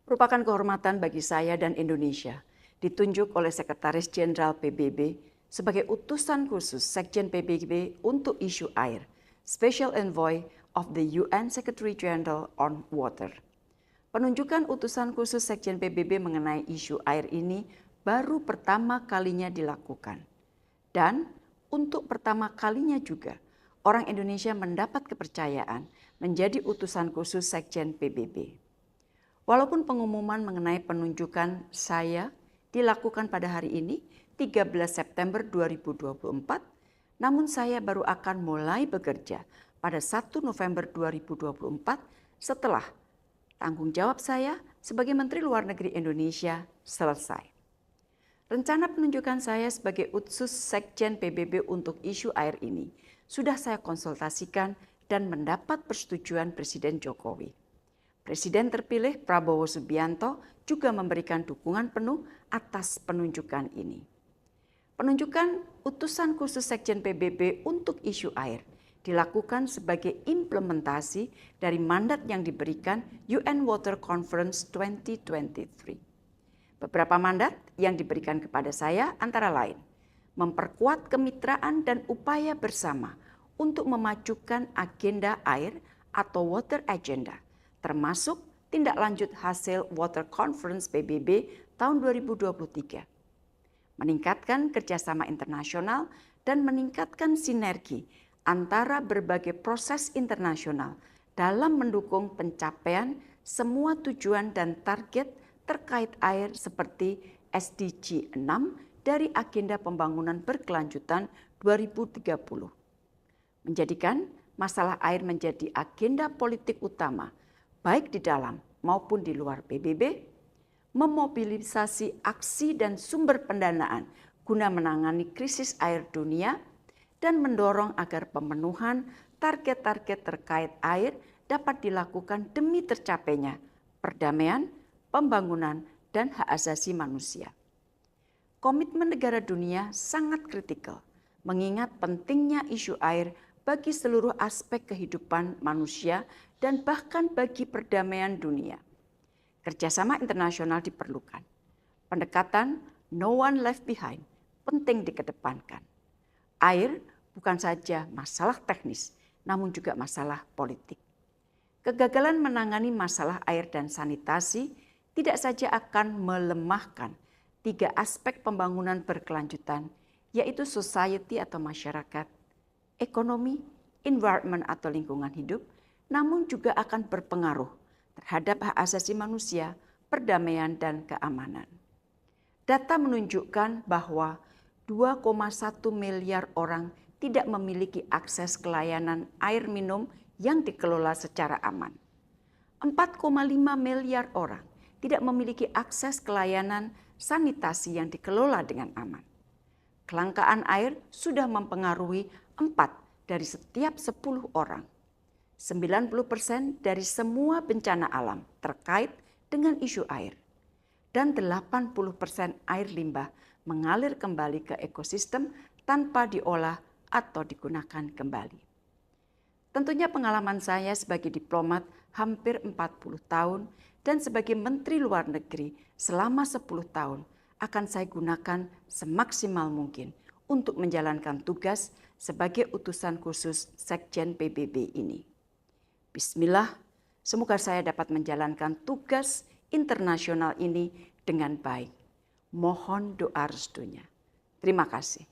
Merupakan kehormatan bagi saya dan Indonesia ditunjuk oleh Sekretaris Jenderal PBB sebagai utusan khusus Sekjen PBB untuk isu air, Special Envoy of the UN Secretary General on Water. Penunjukan utusan khusus Sekjen PBB mengenai isu air ini baru pertama kalinya dilakukan. Dan untuk pertama kalinya juga, orang Indonesia mendapat kepercayaan menjadi utusan khusus Sekjen PBB. Walaupun pengumuman mengenai penunjukan saya dilakukan pada hari ini, 13 September 2024, namun saya baru akan mulai bekerja pada 1 November 2024 setelah tanggung jawab saya sebagai Menteri Luar Negeri Indonesia selesai. Rencana penunjukan saya sebagai utusan Sekjen PBB untuk isu air ini sudah saya konsultasikan dan mendapat persetujuan Presiden Jokowi. Presiden terpilih Prabowo Subianto juga memberikan dukungan penuh atas penunjukan ini. Penunjukan utusan khusus Sekjen PBB untuk isu air dilakukan sebagai implementasi dari mandat yang diberikan UN Water Conference 2023. Beberapa mandat yang diberikan kepada saya antara lain, memperkuat kemitraan dan upaya bersama untuk memajukan agenda air atau Water Agenda, termasuk tindak lanjut hasil Water Conference PBB tahun 2023. Meningkatkan kerjasama internasional dan meningkatkan sinergi antara berbagai proses internasional dalam mendukung pencapaian semua tujuan dan target terkait air seperti SDG 6 dari Agenda Pembangunan Berkelanjutan 2030. Menjadikan masalah air menjadi agenda politik utama baik di dalam maupun di luar PBB, memobilisasi aksi dan sumber pendanaan guna menangani krisis air dunia, dan mendorong agar pemenuhan target-target terkait air dapat dilakukan demi tercapainya perdamaian, pembangunan, dan hak asasi manusia. Komitmen negara dunia sangat kritikal, mengingat pentingnya isu air bagi seluruh aspek kehidupan manusia dan bahkan bagi perdamaian dunia. Kerjasama internasional diperlukan. Pendekatan no one left behind penting dikedepankan. Air bukan saja masalah teknis, namun juga masalah politik. Kegagalan menangani masalah air dan sanitasi tidak saja akan melemahkan 3 aspek pembangunan berkelanjutan, yaitu society atau masyarakat, ekonomi, environment atau lingkungan hidup, namun juga akan berpengaruh terhadap hak asasi manusia, perdamaian, dan keamanan. Data menunjukkan bahwa 2,1 miliar orang tidak memiliki akses ke layanan air minum yang dikelola secara aman. 4,5 miliar orang tidak memiliki akses ke layanan sanitasi yang dikelola dengan aman. Kelangkaan air sudah mempengaruhi 4 dari setiap 10 orang. 90% dari semua bencana alam terkait dengan isu air. Dan 80% air limbah mengalir kembali ke ekosistem tanpa diolah atau digunakan kembali. Tentunya pengalaman saya sebagai diplomat hampir 40 tahun dan sebagai Menteri Luar Negeri selama 10 tahun akan saya gunakan semaksimal mungkin untuk menjalankan tugas sebagai utusan khusus Sekjen PBB ini. Bismillah, semoga saya dapat menjalankan tugas internasional ini dengan baik. Mohon doa restunya. Terima kasih.